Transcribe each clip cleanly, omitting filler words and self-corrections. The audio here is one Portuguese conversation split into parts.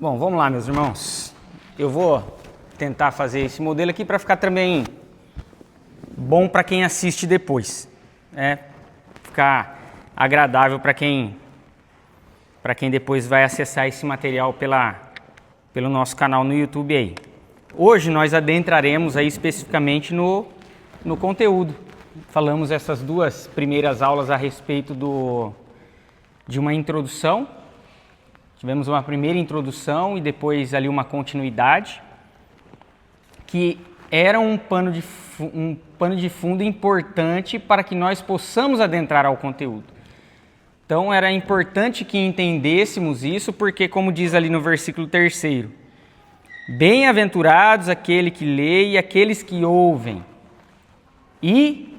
Bom, vamos lá, meus irmãos. Eu vou tentar fazer esse modelo aqui para ficar também bom para quem assiste depois, né? Ficar agradável para quem depois vai acessar esse material pelo nosso canal no YouTube aí. Hoje nós adentraremos aí especificamente no conteúdo. Falamos essas duas primeiras aulas a respeito de uma introdução. Tivemos uma primeira introdução e depois ali uma continuidade, que era um pano de fundo importante para que nós possamos adentrar ao conteúdo. Então era importante que entendêssemos isso, porque como diz ali no versículo 3, bem-aventurados aquele que lê e aqueles que ouvem e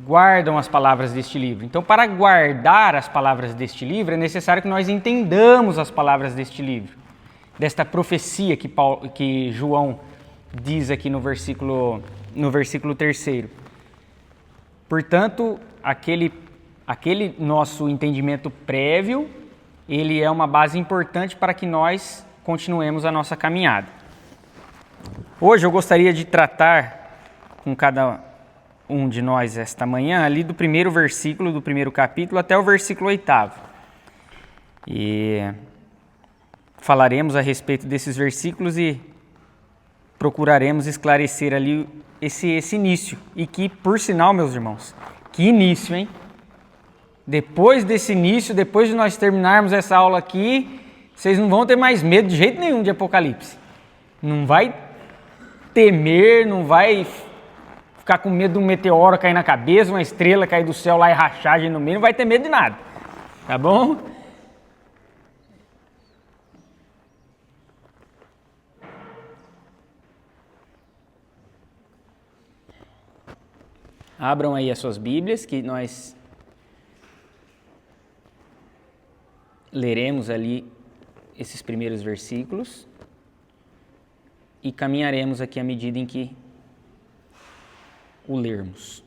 guardam as palavras deste livro. Então, para guardar as palavras deste livro, é necessário que nós entendamos as palavras deste livro, desta profecia que João diz aqui no versículo 3. Portanto, aquele nosso entendimento prévio, ele é uma base importante para que nós continuemos a nossa caminhada. Hoje eu gostaria de tratar com cada um de nós esta manhã ali do primeiro versículo do primeiro capítulo até o versículo 8. E falaremos a respeito desses versículos e procuraremos esclarecer ali esse início. E que, por sinal, meus irmãos, que início, hein? Depois desse início, depois de nós terminarmos essa aula aqui, vocês não vão ter mais medo de jeito nenhum de Apocalipse. Não vai temer, não vai ficar com medo de um meteoro cair na cabeça, uma estrela cair do céu lá e rachagem no meio, não vai ter medo de nada, tá bom? Abram aí as suas Bíblias, que nós leremos ali esses primeiros versículos e caminharemos aqui à medida em que o lermos.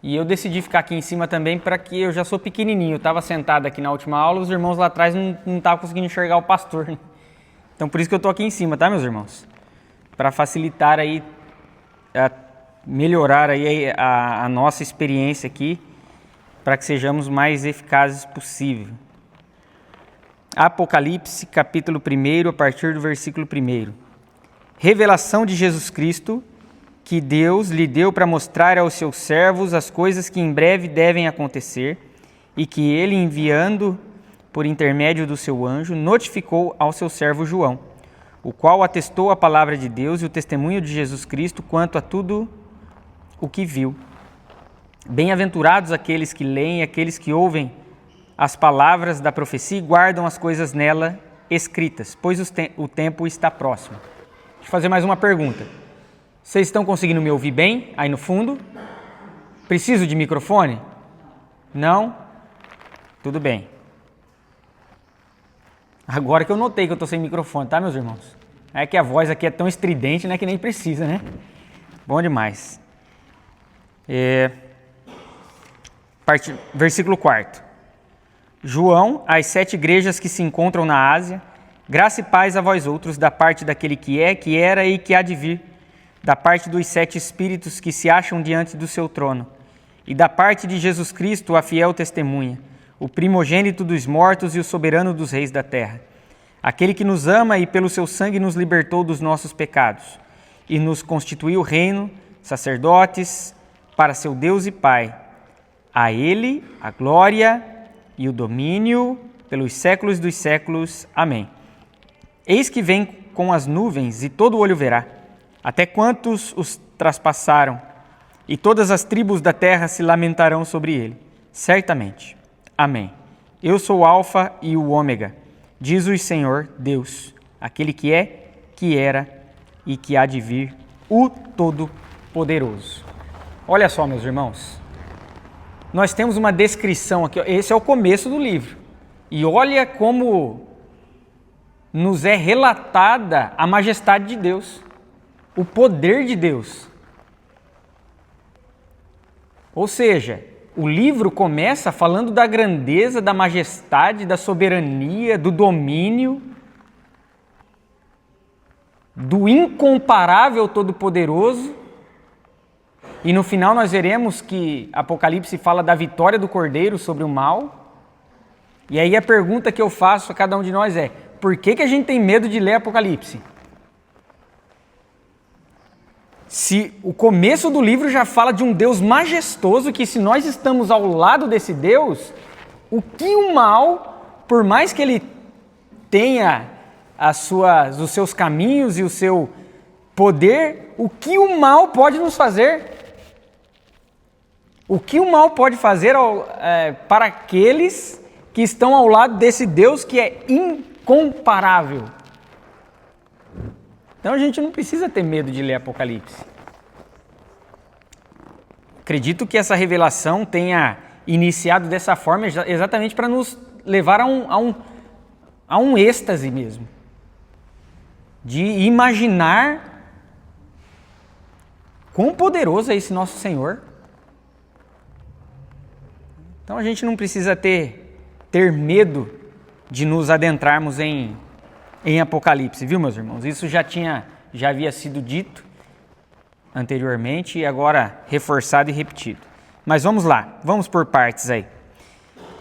E eu decidi ficar aqui em cima também para que eu já sou pequenininho. Eu estava sentado aqui na última aula, os irmãos lá atrás não estavam conseguindo enxergar o pastor, né? Então por isso que eu estou aqui em cima, tá, meus irmãos? Para facilitar aí, melhorar aí a nossa experiência aqui, para que sejamos mais eficazes possível. Apocalipse, capítulo 1, a partir do versículo 1. Revelação de Jesus Cristo, que Deus lhe deu para mostrar aos seus servos as coisas que em breve devem acontecer, e que ele, enviando por intermédio do seu anjo, notificou ao seu servo João, o qual atestou a palavra de Deus e o testemunho de Jesus Cristo quanto a tudo o que viu. Bem-aventurados aqueles que leem e aqueles que ouvem as palavras da profecia e guardam as coisas nela escritas, pois o tempo está próximo. Deixa eu fazer mais uma pergunta. Vocês estão conseguindo me ouvir bem aí no fundo? Preciso de microfone? Não? Tudo bem. Agora que eu notei que eu estou sem microfone, tá, meus irmãos? É que a voz aqui é tão estridente, né, que nem precisa, né? Bom demais. Versículo 4. João, às 7 igrejas que se encontram na Ásia, graça e paz a vós outros, da parte daquele que é, que era e que há de vir, da parte dos 7 espíritos que se acham diante do seu trono, e da parte de Jesus Cristo, a fiel testemunha, o primogênito dos mortos e o soberano dos reis da terra, aquele que nos ama e pelo seu sangue nos libertou dos nossos pecados, e nos constituiu reino, sacerdotes, para seu Deus e Pai. A ele a glória e o domínio pelos séculos dos séculos. Amém. Eis que vem com as nuvens, e todo olho verá, até quantos os traspassaram, e todas as tribos da terra se lamentarão sobre ele. Certamente. Amém. Eu sou o Alfa e o Ômega, diz o Senhor Deus, aquele que é, que era e que há de vir, o Todo-Poderoso. Olha só, meus irmãos, nós temos uma descrição aqui, esse é o começo do livro, e olha como nos é relatada a majestade de Deus, o poder de Deus. Ou seja, O livro começa falando da grandeza, da majestade, da soberania, do domínio, do incomparável Todo-Poderoso. E no final nós veremos que Apocalipse fala da vitória do Cordeiro sobre o mal. E aí a pergunta que eu faço a cada um de nós é: por que a gente tem medo de ler Apocalipse? Se o começo do livro já fala de um Deus majestoso, que se nós estamos ao lado desse Deus, o que o mal, por mais que ele tenha os seus caminhos e o seu poder, o que o mal pode nos fazer? O que o mal pode fazer para aqueles que estão ao lado desse Deus que é incomparável? Então a gente não precisa ter medo de ler Apocalipse. Acredito que essa revelação tenha iniciado dessa forma exatamente para nos levar a um êxtase mesmo. De imaginar quão poderoso é esse nosso Senhor. Então a gente não precisa ter medo de nos adentrarmos em Apocalipse, viu, meus irmãos? Isso já havia sido dito anteriormente e agora reforçado e repetido. Mas vamos lá, vamos por partes aí.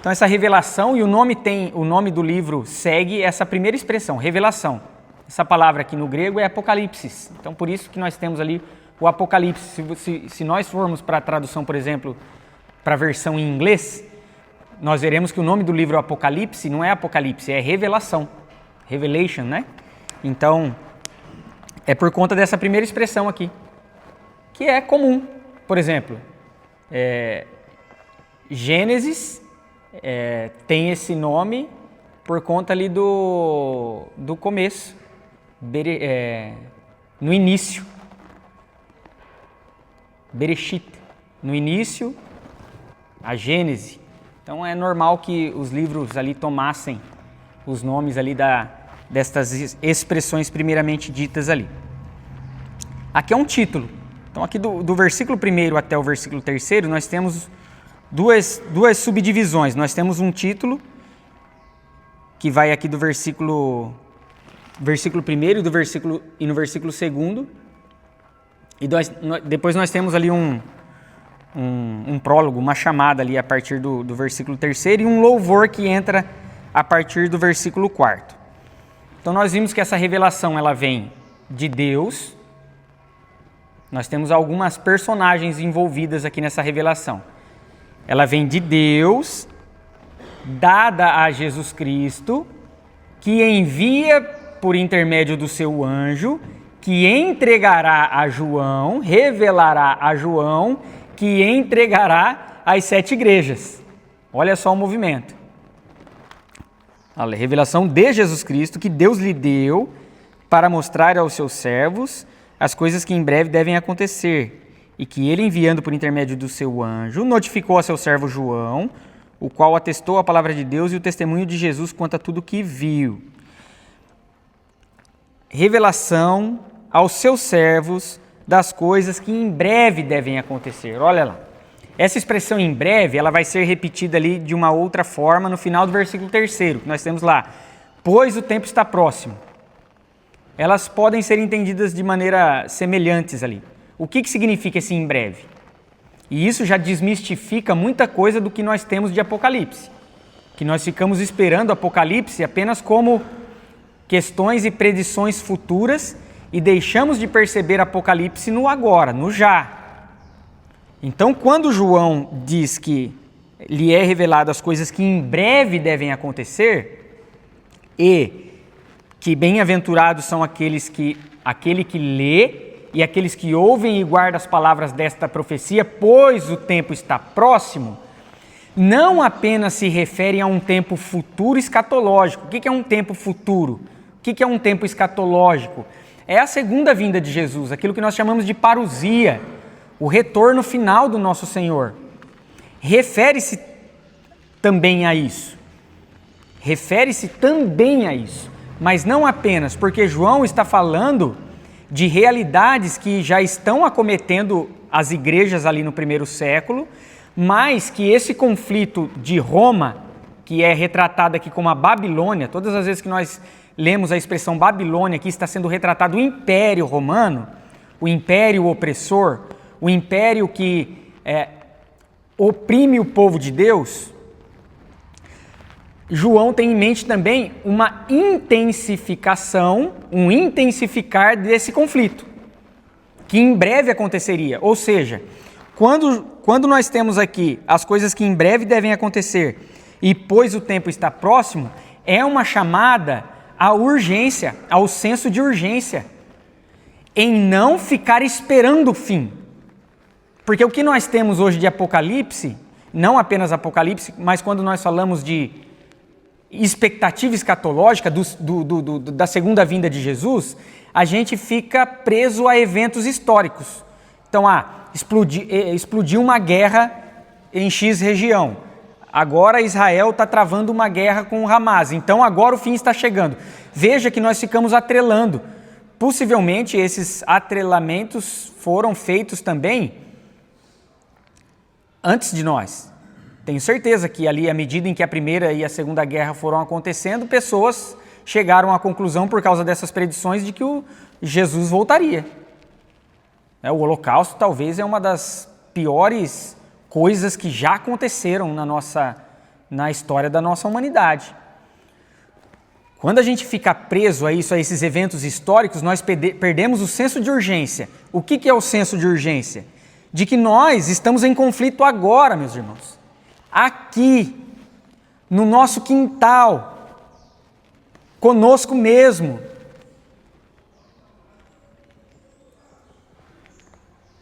Então essa revelação, e o nome do livro segue essa primeira expressão, revelação. Essa palavra aqui no grego é Apocalipse. Então por isso que nós temos ali o Apocalipse. Se nós formos para a tradução, por exemplo, para a versão em inglês, nós veremos que o nome do livro Apocalipse não é Apocalipse, é Revelação. Revelation, né? Então, é por conta dessa primeira expressão aqui, que é comum. Por exemplo, Gênesis tem esse nome por conta ali do começo, no início. Bereshit, no início, a Gênese. Então é normal que os livros ali tomassem os nomes ali destas expressões primeiramente ditas ali. Aqui é um título. Então aqui do versículo 1 até o versículo 3 nós temos duas subdivisões. Nós temos um título que vai aqui do versículo 1 e no versículo 2. E depois nós temos ali um prólogo, uma chamada ali a partir do versículo 3 e um louvor que entra a partir do versículo 4. Então nós vimos que essa revelação ela vem de Deus. Nós temos algumas personagens envolvidas aqui nessa revelação. Ela vem de Deus, dada a Jesus Cristo, que envia por intermédio do seu anjo, que entregará a João, revelará a João, que entregará às 7 igrejas. Olha só o movimento. A revelação de Jesus Cristo, que Deus lhe deu para mostrar aos seus servos as coisas que em breve devem acontecer, e que ele, enviando por intermédio do seu anjo, notificou a seu servo João, o qual atestou a palavra de Deus e o testemunho de Jesus quanto a tudo que viu. Revelação aos seus servos das coisas que em breve devem acontecer. Olha lá. Essa expressão em breve, ela vai ser repetida ali de uma outra forma no final do versículo 3, que nós temos lá. Pois o tempo está próximo. Elas podem ser entendidas de maneira semelhantes ali. O que significa esse em breve? E isso já desmistifica muita coisa do que nós temos de Apocalipse. Que nós ficamos esperando Apocalipse apenas como questões e predições futuras e deixamos de perceber Apocalipse no agora, no já. Então, quando João diz que lhe é revelado as coisas que em breve devem acontecer e que bem-aventurados são aquele que lê e aqueles que ouvem e guardam as palavras desta profecia, pois o tempo está próximo, não apenas se refere a um tempo futuro escatológico. O que é um tempo futuro? O que é um tempo escatológico? É a segunda vinda de Jesus, aquilo que nós chamamos de parousia, o retorno final do nosso Senhor. Refere-se também a isso. Mas não apenas, porque João está falando de realidades que já estão acometendo as igrejas ali no primeiro século, mas que esse conflito de Roma, que é retratado aqui como a Babilônia, todas as vezes que nós lemos a expressão Babilônia, aqui está sendo retratado o Império Romano, o Império opressor, o Império que oprime o povo de Deus. João tem em mente também uma intensificação, um intensificar desse conflito, que em breve aconteceria. Ou seja, quando nós temos aqui as coisas que em breve devem acontecer e pois o tempo está próximo, é uma chamada à urgência, ao senso de urgência, em não ficar esperando o fim. Porque o que nós temos hoje de Apocalipse, não apenas Apocalipse, mas quando nós falamos de expectativa escatológica da segunda vinda de Jesus, a gente fica preso a eventos históricos. Então, explodiu uma guerra em X região. Agora Israel está travando uma guerra com o Hamas. Então, agora o fim está chegando. Veja que nós ficamos atrelando. Possivelmente, esses atrelamentos foram feitos também antes de nós. Tenho certeza que ali, à medida em que a Primeira e a Segunda Guerra foram acontecendo, pessoas chegaram à conclusão, por causa dessas predições, de que o Jesus voltaria. O Holocausto talvez é uma das piores coisas que já aconteceram na história da nossa humanidade. Quando a gente fica preso a isso, a esses eventos históricos, nós perdemos o senso de urgência. O que é o senso de urgência? De que nós estamos em conflito agora, meus irmãos. Aqui, no nosso quintal, conosco mesmo,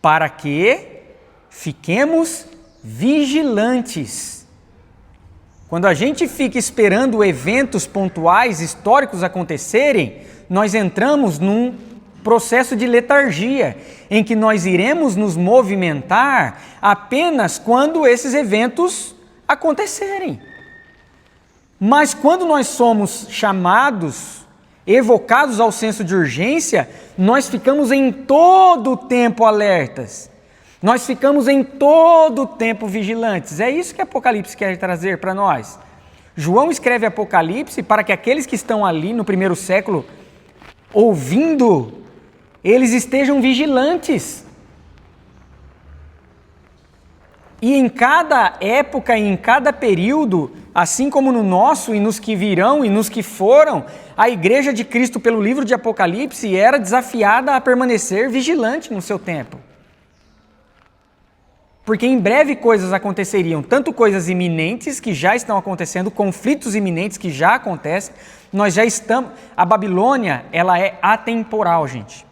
para que fiquemos vigilantes. Quando a gente fica esperando eventos pontuais, históricos acontecerem, nós entramos num processo de letargia, em que nós iremos nos movimentar apenas quando esses eventos acontecerem. Mas quando nós somos chamados, evocados ao senso de urgência, nós ficamos em todo o tempo alertas. Nós ficamos em todo o tempo vigilantes. É isso que Apocalipse quer trazer para nós. João escreve Apocalipse para que aqueles que estão ali no primeiro século ouvindo, eles estejam vigilantes. E em cada época e em cada período, assim como no nosso e nos que virão e nos que foram, a Igreja de Cristo, pelo livro de Apocalipse, era desafiada a permanecer vigilante no seu tempo. Porque em breve coisas aconteceriam, tanto coisas iminentes que já estão acontecendo, conflitos iminentes que já acontecem, nós já estamos... A Babilônia, ela é atemporal, gente.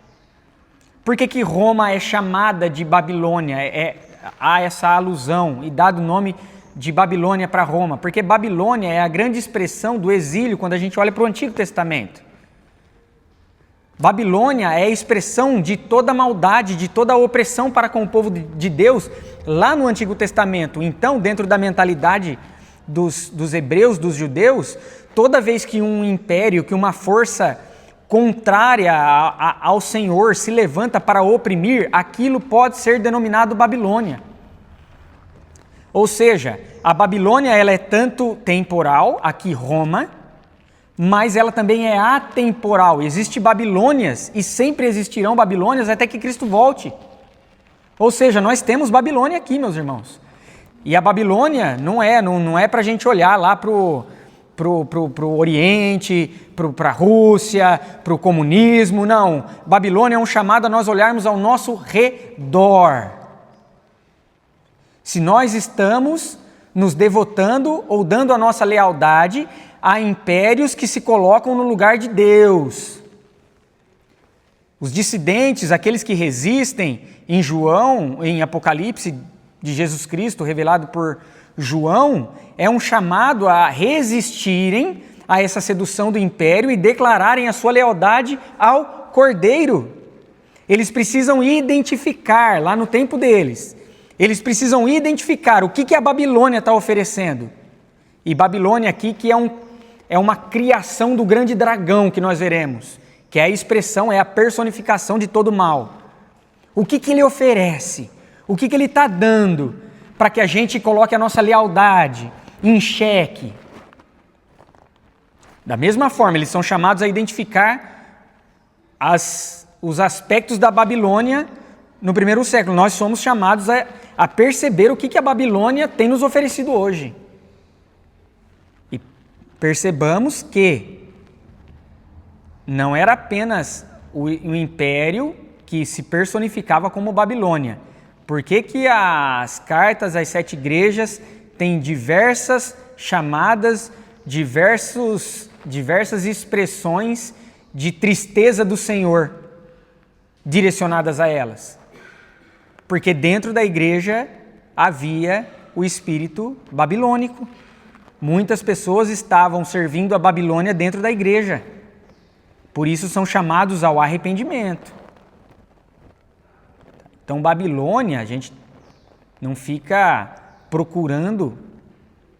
Por que que Roma é chamada de Babilônia? Há essa alusão e dado o nome de Babilônia para Roma, porque Babilônia é a grande expressão do exílio quando a gente olha para o Antigo Testamento. Babilônia é a expressão de toda maldade, de toda a opressão para com o povo de Deus lá no Antigo Testamento. Então, dentro da mentalidade dos hebreus, dos judeus, toda vez que um império, que uma força contrária ao Senhor se levanta para oprimir, aquilo pode ser denominado Babilônia. Ou seja, a Babilônia ela é tanto temporal, aqui Roma, mas ela também é atemporal. Existem Babilônias e sempre existirão Babilônias até que Cristo volte. Ou seja, nós temos Babilônia aqui, meus irmãos. E a Babilônia não é para a gente olhar lá para o Oriente, para a Rússia, para o comunismo, não. Babilônia é um chamado a nós olharmos ao nosso redor. Se nós estamos nos devotando ou dando a nossa lealdade a impérios que se colocam no lugar de Deus. Os dissidentes, aqueles que resistem em João, em Apocalipse de Jesus Cristo, revelado por João, é um chamado a resistirem a essa sedução do império e declararem a sua lealdade ao Cordeiro. Eles precisam identificar, lá no tempo deles, eles precisam identificar o que a Babilônia está oferecendo. E Babilônia aqui que é uma criação do grande dragão que nós veremos, que é a expressão, é a personificação de todo mal. O que ele oferece? O que ele está dando para que a gente coloque a nossa lealdade em xeque. Da mesma forma, eles são chamados a identificar os aspectos da Babilônia no primeiro século. Nós somos chamados a perceber o que a Babilônia tem nos oferecido hoje. E percebamos que não era apenas o império que se personificava como Babilônia. Por que as cartas às 7 igrejas têm diversas chamadas, diversas expressões de tristeza do Senhor direcionadas a elas? Porque dentro da igreja havia o espírito babilônico. Muitas pessoas estavam servindo a Babilônia dentro da igreja. Por isso são chamados ao arrependimento. Então, Babilônia, a gente não fica procurando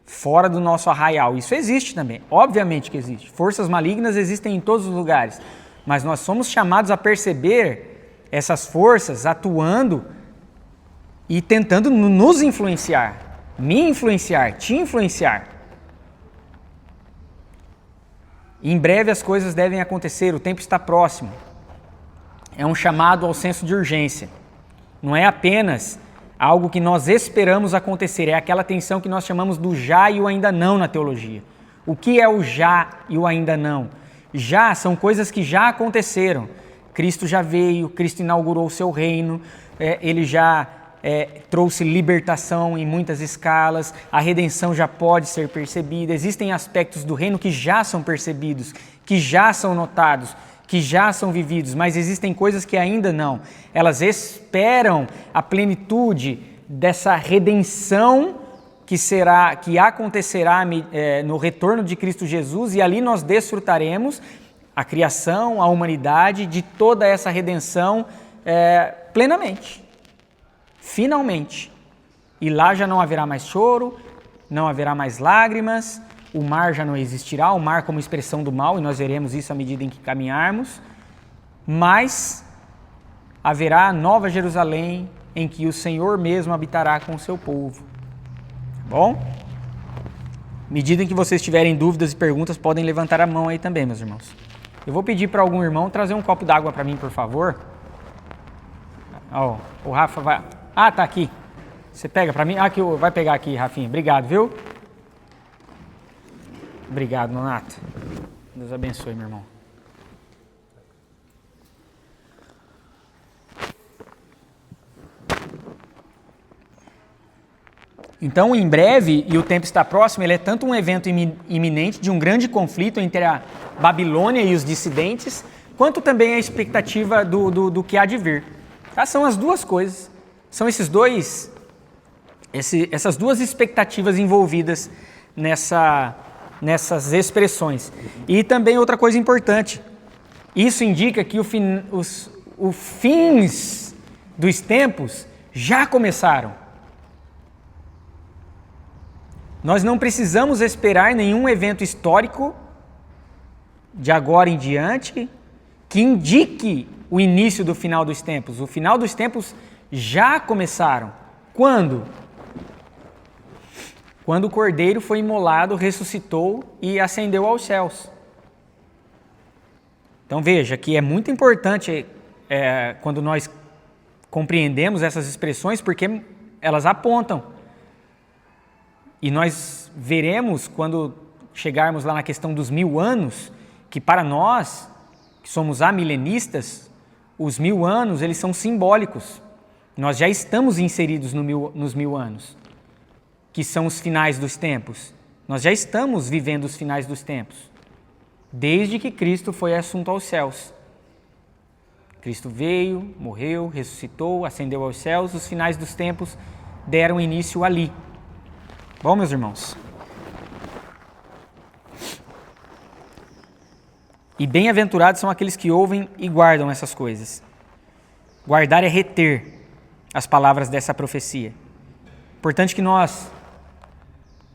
fora do nosso arraial. Isso existe também, obviamente que existe. Forças malignas existem em todos os lugares, mas nós somos chamados a perceber essas forças atuando e tentando nos influenciar, me influenciar, te influenciar. Em breve as coisas devem acontecer, o tempo está próximo. É um chamado ao senso de urgência. Não é apenas algo que nós esperamos acontecer, é aquela tensão que nós chamamos do já e o ainda não na teologia. O que é o já e o ainda não? Já são coisas que já aconteceram. Cristo já veio, Cristo inaugurou o seu reino, ele já trouxe libertação em muitas escalas, a redenção já pode ser percebida, existem aspectos do reino que já são percebidos, que já são notados, que já são vividos, mas existem coisas que ainda não. Elas esperam a plenitude dessa redenção que acontecerá no retorno de Cristo Jesus, e ali nós desfrutaremos a criação, a humanidade, de toda essa redenção plenamente, finalmente. E lá já não haverá mais choro, não haverá mais lágrimas, o mar já não existirá, o mar como expressão do mal, e nós veremos isso à medida em que caminharmos, mas haverá a nova Jerusalém em que o Senhor mesmo habitará com o seu povo. Bom? À medida em que vocês tiverem dúvidas e perguntas, podem levantar a mão aí também, meus irmãos. Eu vou pedir para algum irmão trazer um copo d'água para mim, por favor. O Rafa vai... tá aqui. Você pega para mim? Aqui, vai pegar aqui, Rafinha. Obrigado, viu? Obrigado, Nonato. Deus abençoe, meu irmão. Então, em breve, e o tempo está próximo, ele é tanto um evento iminente de um grande conflito entre a Babilônia e os dissidentes, quanto também a expectativa do que há de vir. Tá? São as duas coisas. São essas duas expectativas envolvidas nessas expressões. E também outra coisa importante, isso indica que os fins dos tempos já começaram. Nós não precisamos esperar nenhum evento histórico de agora em diante que indique o início do final dos tempos. O final dos tempos já começaram. Quando? Quando o Cordeiro foi imolado, ressuscitou e ascendeu aos céus. Então veja que é muito importante quando nós compreendemos essas expressões, porque elas apontam. E nós veremos, quando chegarmos lá na questão dos 1000 anos, que para nós, que somos amilenistas, os 1000 anos, eles são simbólicos. Nós já estamos inseridos nos 1000 anos, que são os finais dos tempos. Nós já estamos vivendo os finais dos tempos, desde que Cristo foi assunto aos céus. Cristo veio, morreu, ressuscitou, ascendeu aos céus, os finais dos tempos deram início ali. Bom, meus irmãos? E bem-aventurados são aqueles que ouvem e guardam essas coisas. Guardar é reter as palavras dessa profecia. Importante que nós,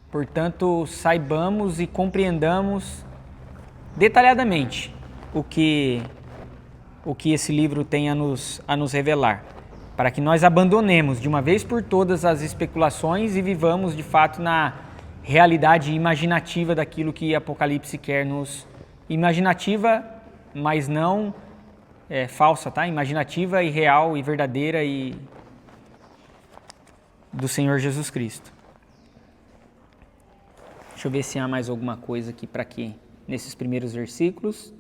portanto, saibamos e compreendamos detalhadamente o que esse livro tem a nos revelar. para que nós abandonemos de uma vez por todas as especulações e vivamos de fato na realidade imaginativa daquilo que Apocalipse quer nos... Imaginativa, mas não falsa, tá? Imaginativa e real e verdadeira e do Senhor Jesus Cristo. Deixa eu ver se há mais alguma coisa aqui para aqui nesses primeiros versículos.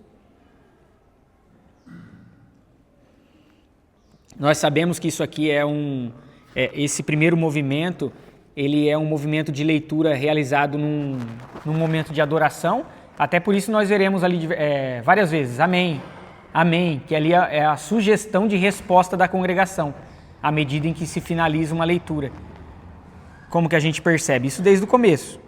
Nós sabemos que isso aqui esse primeiro movimento, ele é um movimento de leitura realizado num momento de adoração, até por isso nós veremos ali várias vezes, amém, amém, que ali é a sugestão de resposta da congregação, à medida em que se finaliza uma leitura. Como que a gente percebe? Isso desde o começo.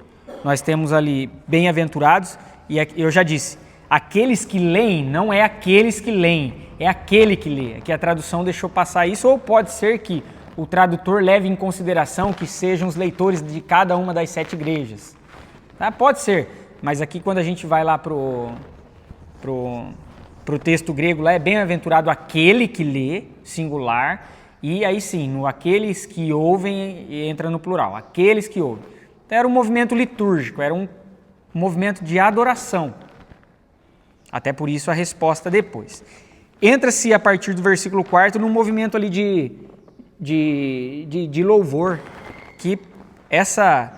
Nós temos ali bem-aventurados, e eu já disse, aqueles que leem não é aqueles que leem, é aquele que lê, que a tradução deixou passar isso, ou pode ser que o tradutor leve em consideração que sejam os leitores de cada uma das 7 igrejas. Tá? Pode ser, mas aqui quando a gente vai lá pro texto grego, lá é bem-aventurado aquele que lê, singular, e aí sim, no aqueles que ouvem entra no plural, aqueles que ouvem. Então, era um movimento litúrgico, era um movimento de adoração. Até por isso a resposta depois. Entra-se a partir do versículo 4 num movimento ali de louvor, que essa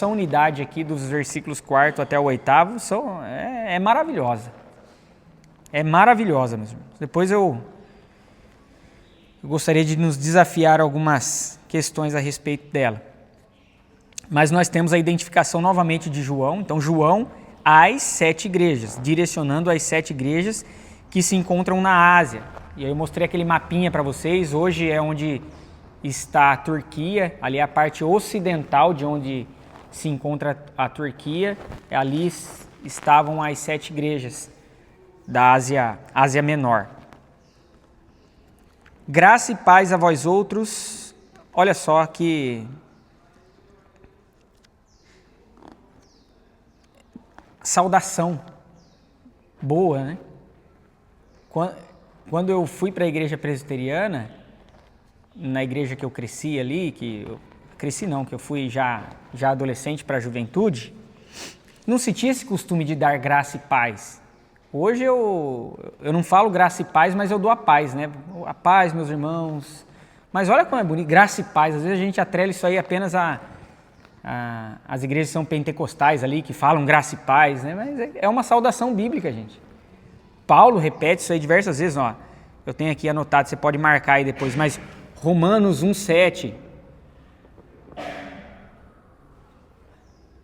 unidade aqui dos versículos 4 até o 8 é maravilhosa. É maravilhosa, meus irmãos. Depois eu gostaria de nos desafiar algumas questões a respeito dela. Mas nós temos a identificação novamente de João. Então, João às 7 igrejas, direcionando às 7 igrejas que se encontram na Ásia. E aí eu mostrei aquele mapinha para vocês. Hoje é onde está a Turquia, ali é a parte ocidental de onde se encontra a Turquia. Ali estavam as 7 igrejas da Ásia Menor. Graça e paz a vós outros. Olha só que saudação boa, né? Quando eu fui para a igreja presbiteriana, na igreja que eu cresci ali, que eu fui já adolescente para a juventude, não se tinha esse costume de dar graça e paz. Hoje eu não falo graça e paz, mas eu dou a paz, né? A paz, meus irmãos. Mas olha como é bonito, graça e paz. Às vezes a gente atrela isso aí apenas as igrejas são pentecostais ali, que falam graça e paz, né? Mas é uma saudação bíblica, gente. Paulo repete isso aí diversas vezes, ó. Eu tenho aqui anotado, você pode marcar aí depois, mas Romanos 1,7.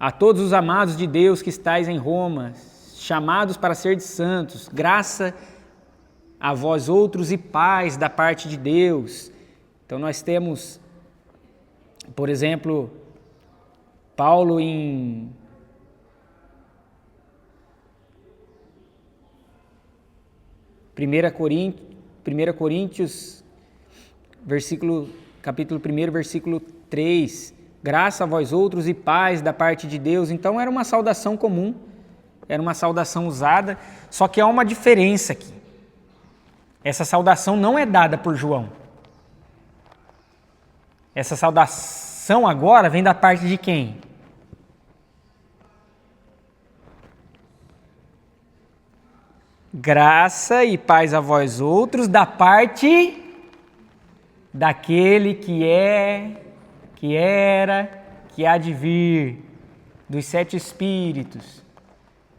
A todos os amados de Deus que estáis em Roma, chamados para ser de santos, graça a vós outros e paz da parte de Deus. Então nós temos, por exemplo, Paulo em 1 Coríntios, capítulo 1, versículo 3, graça a vós outros e paz da parte de Deus. Então era uma saudação comum, era uma saudação usada, só que há uma diferença aqui. Essa saudação não é dada por João. Essa saudação agora vem da parte de quem? Graça e paz a vós outros da parte daquele que é, que era, que há de vir, dos 7 Espíritos,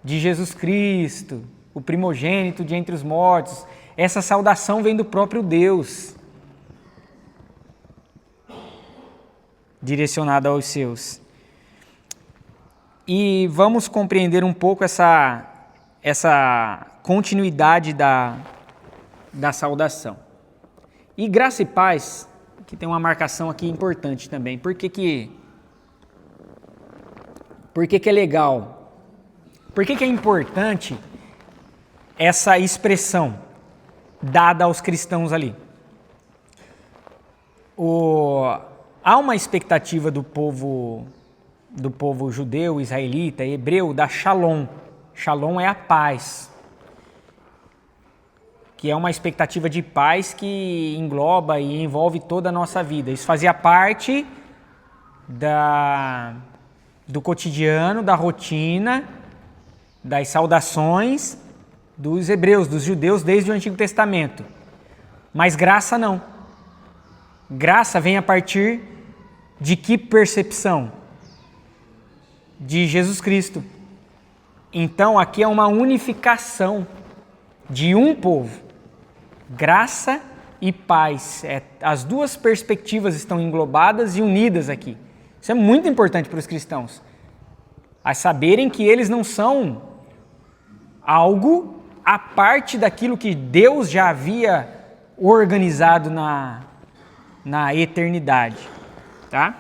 de Jesus Cristo, o primogênito de entre os mortos. Essa saudação vem do próprio Deus, direcionada aos seus. E vamos compreender um pouco essa continuidade da saudação. E graça e paz, que tem uma marcação aqui importante também. Por que é legal? Por que é importante essa expressão dada aos cristãos ali? Há uma expectativa do povo judeu, israelita, hebreu, da Shalom. Shalom é a paz. que é uma expectativa de paz que engloba e envolve toda a nossa vida. Isso fazia parte do cotidiano, da rotina, das saudações dos hebreus, dos judeus desde o Antigo Testamento. Mas graça não. Graça vem a partir de que percepção? De Jesus Cristo. Então aqui é uma unificação de um povo. Graça e paz. As duas perspectivas estão englobadas e unidas aqui. Isso é muito importante para os cristãos. A saberem que eles não são algo à parte daquilo que Deus já havia organizado na eternidade. Tá?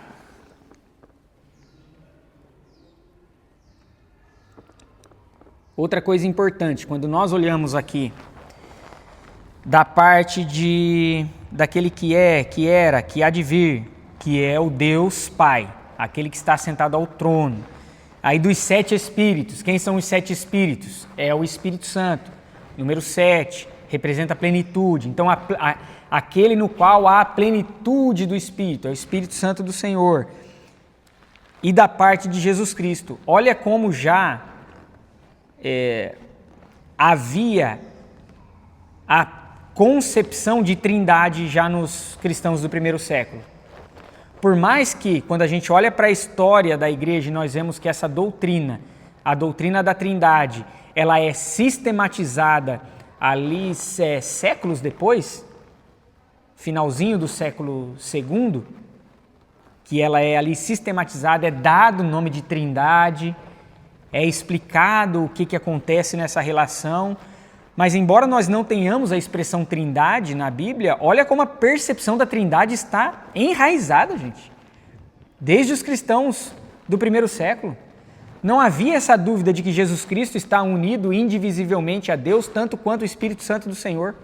Outra coisa importante, quando nós olhamos aqui da parte daquele que é, que era, que há de vir, que é o Deus Pai, aquele que está sentado ao trono. Aí dos 7 Espíritos, quem são os 7 Espíritos? É o Espírito Santo. Número 7, representa a plenitude. Então, aquele no qual há a plenitude do Espírito, é o Espírito Santo do Senhor. E da parte de Jesus Cristo. Olha como já havia a concepção de trindade já nos cristãos do primeiro século. Por mais que, quando a gente olha para a história da igreja, nós vemos que essa doutrina, a doutrina da trindade, ela é sistematizada ali séculos depois, finalzinho do século II, que ela é ali sistematizada, é dado o nome de trindade, é explicado o que acontece nessa relação, mas embora nós não tenhamos a expressão trindade na Bíblia, olha como a percepção da trindade está enraizada, gente. Desde os cristãos do primeiro século. Não havia essa dúvida de que Jesus Cristo está unido indivisivelmente a Deus, tanto quanto o Espírito Santo do Senhor.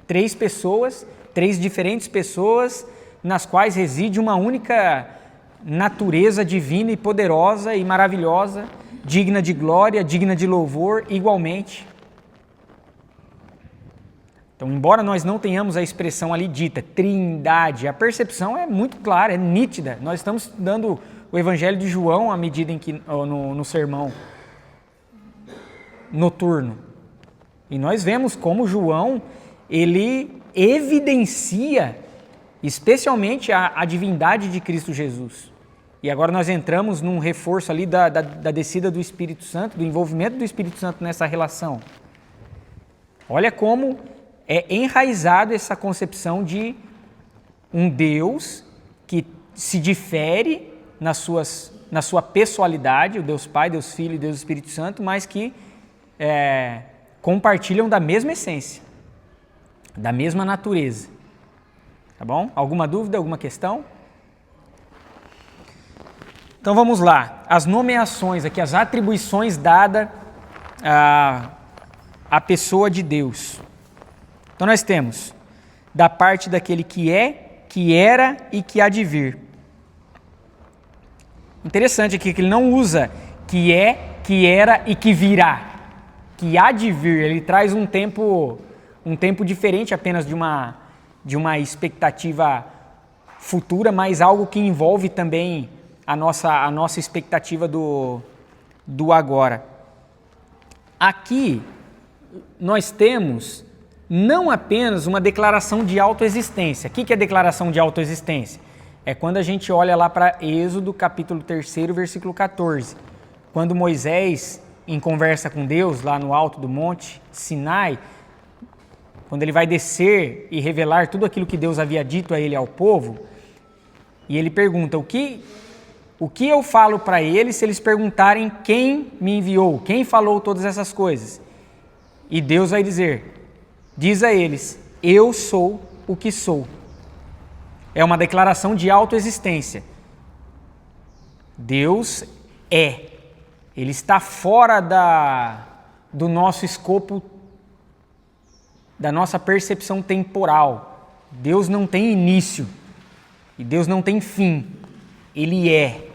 3 pessoas, 3 diferentes pessoas, nas quais reside uma única natureza divina e poderosa e maravilhosa, digna de glória, digna de louvor, igualmente. Então, embora nós não tenhamos a expressão ali dita, trindade, a percepção é muito clara, é nítida. Nós estamos estudando o Evangelho de João à medida em que no sermão noturno. E nós vemos como João, ele evidencia especialmente a divindade de Cristo Jesus. E agora nós entramos num reforço ali da descida do Espírito Santo, do envolvimento do Espírito Santo nessa relação. Olha como é enraizado essa concepção de um Deus que se difere na sua pessoalidade, o Deus Pai, Deus Filho e Deus Espírito Santo, mas que compartilham da mesma essência, da mesma natureza. Tá bom? Alguma dúvida, alguma questão? Então vamos lá. As nomeações aqui, as atribuições dadas à pessoa de Deus. Então nós temos da parte daquele que é, que era e que há de vir. Interessante aqui que ele não usa que é, que era e que virá. Que há de vir, ele traz um tempo diferente apenas de uma expectativa futura, mas algo que envolve também a nossa expectativa do agora. Aqui nós temos não apenas uma declaração de autoexistência. O que é declaração de autoexistência? É quando a gente olha lá para Êxodo, capítulo 3, versículo 14. Quando Moisés, em conversa com Deus, lá no alto do monte Sinai, quando ele vai descer e revelar tudo aquilo que Deus havia dito a ele, ao povo, e ele pergunta, o que eu falo para eles se eles perguntarem quem me enviou, quem falou todas essas coisas? E Deus vai dizer, diz a eles, eu sou o que sou. É uma declaração de autoexistência. Deus é. Ele está fora do nosso escopo, da nossa percepção temporal. Deus não tem início e Deus não tem fim. Ele é.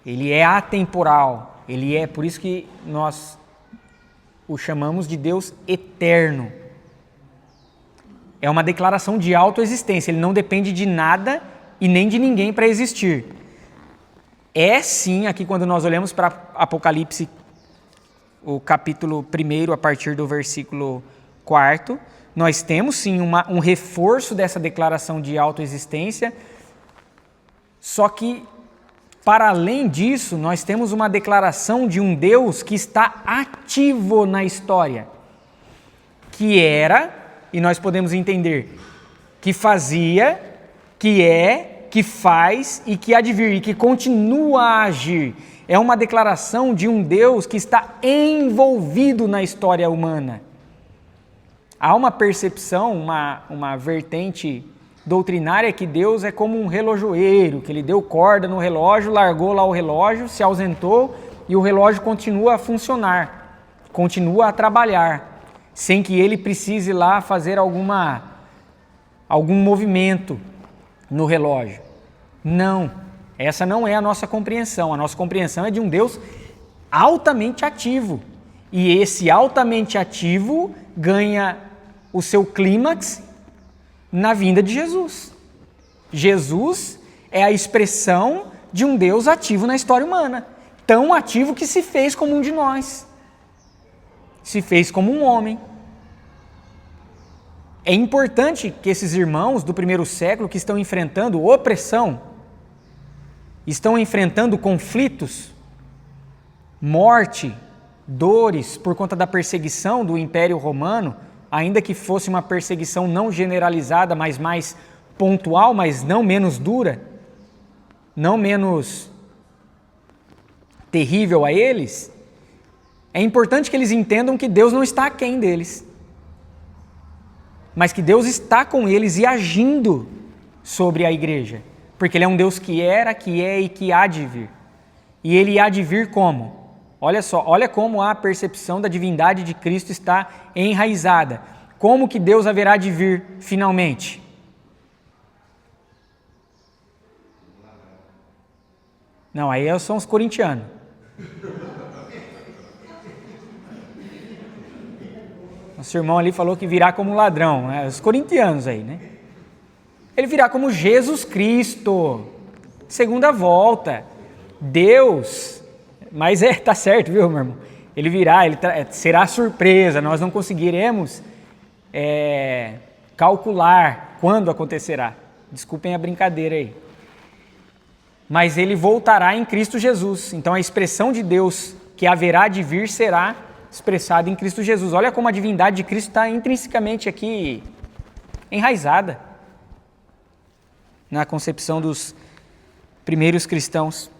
Ele é atemporal. Ele é, por isso que nós o chamamos de Deus eterno. É uma declaração de autoexistência. Ele não depende de nada e nem de ninguém para existir. É sim, aqui quando nós olhamos para Apocalipse, o capítulo 1, a partir do versículo 4, nós temos sim um reforço dessa declaração de autoexistência, só que, para além disso, nós temos uma declaração de um Deus que está ativo na história, que era, e nós podemos entender, que fazia, que é, que faz e que há de vir, e que continua a agir. É uma declaração de um Deus que está envolvido na história humana. Há uma percepção, uma vertente doutrinária que Deus é como um relojoeiro, que ele deu corda no relógio, largou lá o relógio, se ausentou e o relógio continua a funcionar, continua a trabalhar, sem que ele precise lá fazer algum movimento no relógio. Não, essa não é a nossa compreensão. A nossa compreensão é de um Deus altamente ativo. E esse altamente ativo ganha o seu clímax na vinda de Jesus. Jesus é a expressão de um Deus ativo na história humana. Tão ativo que se fez como um de nós. Se fez como um homem. É importante que esses irmãos do primeiro século que estão enfrentando opressão, estão enfrentando conflitos, morte, dores por conta da perseguição do Império Romano, ainda que fosse uma perseguição não generalizada, mas mais pontual, mas não menos dura, não menos terrível a eles, é importante que eles entendam que Deus não está aquém deles, mas que Deus está com eles e agindo sobre a igreja, porque Ele é um Deus que era, que é e que há de vir. E Ele há de vir como? Olha só, olha como a percepção da divindade de Cristo está enraizada. Como que Deus haverá de vir finalmente? Não, aí são os corintianos. Nosso irmão ali falou que virá como ladrão, né? Os corintianos aí, né? Ele virá como Jesus Cristo, segunda volta. Deus, mas tá certo, viu, meu irmão? Ele virá, será surpresa, nós não conseguiremos calcular quando acontecerá. Desculpem a brincadeira aí. Mas ele voltará em Cristo Jesus. Então a expressão de Deus que haverá de vir será expressada em Cristo Jesus. Olha como a divindade de Cristo está intrinsecamente aqui enraizada na concepção dos primeiros cristãos.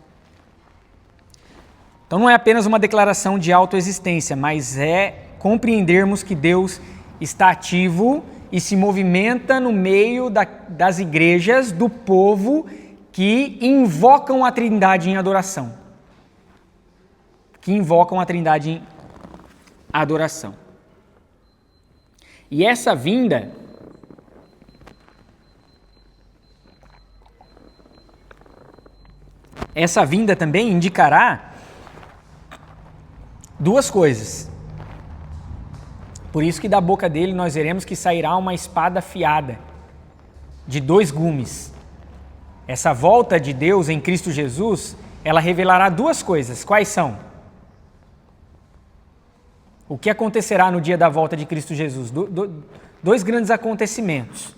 Então não é apenas uma declaração de autoexistência, mas é compreendermos que Deus está ativo e se movimenta no meio das igrejas, do povo que invocam a Trindade em adoração. Que invocam a Trindade em adoração. E essa vinda também indicará duas coisas. Por isso que da boca dele nós veremos que sairá uma espada afiada, de 2 gumes. Essa volta de Deus em Cristo Jesus, ela revelará duas coisas. Quais são? O que acontecerá no dia da volta de Cristo Jesus? Dois grandes acontecimentos.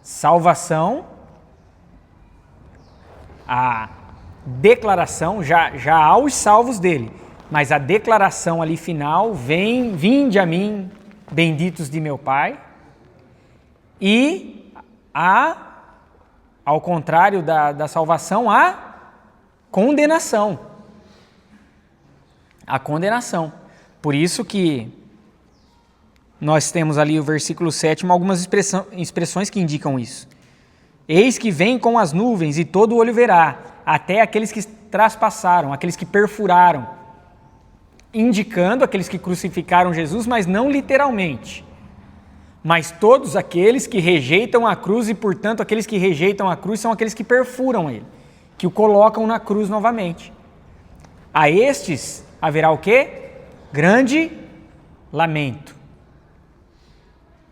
Salvação, a declaração, já há os salvos dele, mas a declaração ali final, vinde a mim, benditos de meu Pai, e ao contrário da salvação, a condenação. A condenação. Por isso que nós temos ali o versículo 7, algumas expressões que indicam isso. Eis que vem com as nuvens e todo olho verá, até aqueles que traspassaram, aqueles que perfuraram, indicando aqueles que crucificaram Jesus, mas não literalmente. Mas todos aqueles que rejeitam a cruz, e portanto aqueles que rejeitam a cruz são aqueles que perfuram ele, que o colocam na cruz novamente. A estes haverá o quê? Grande lamento.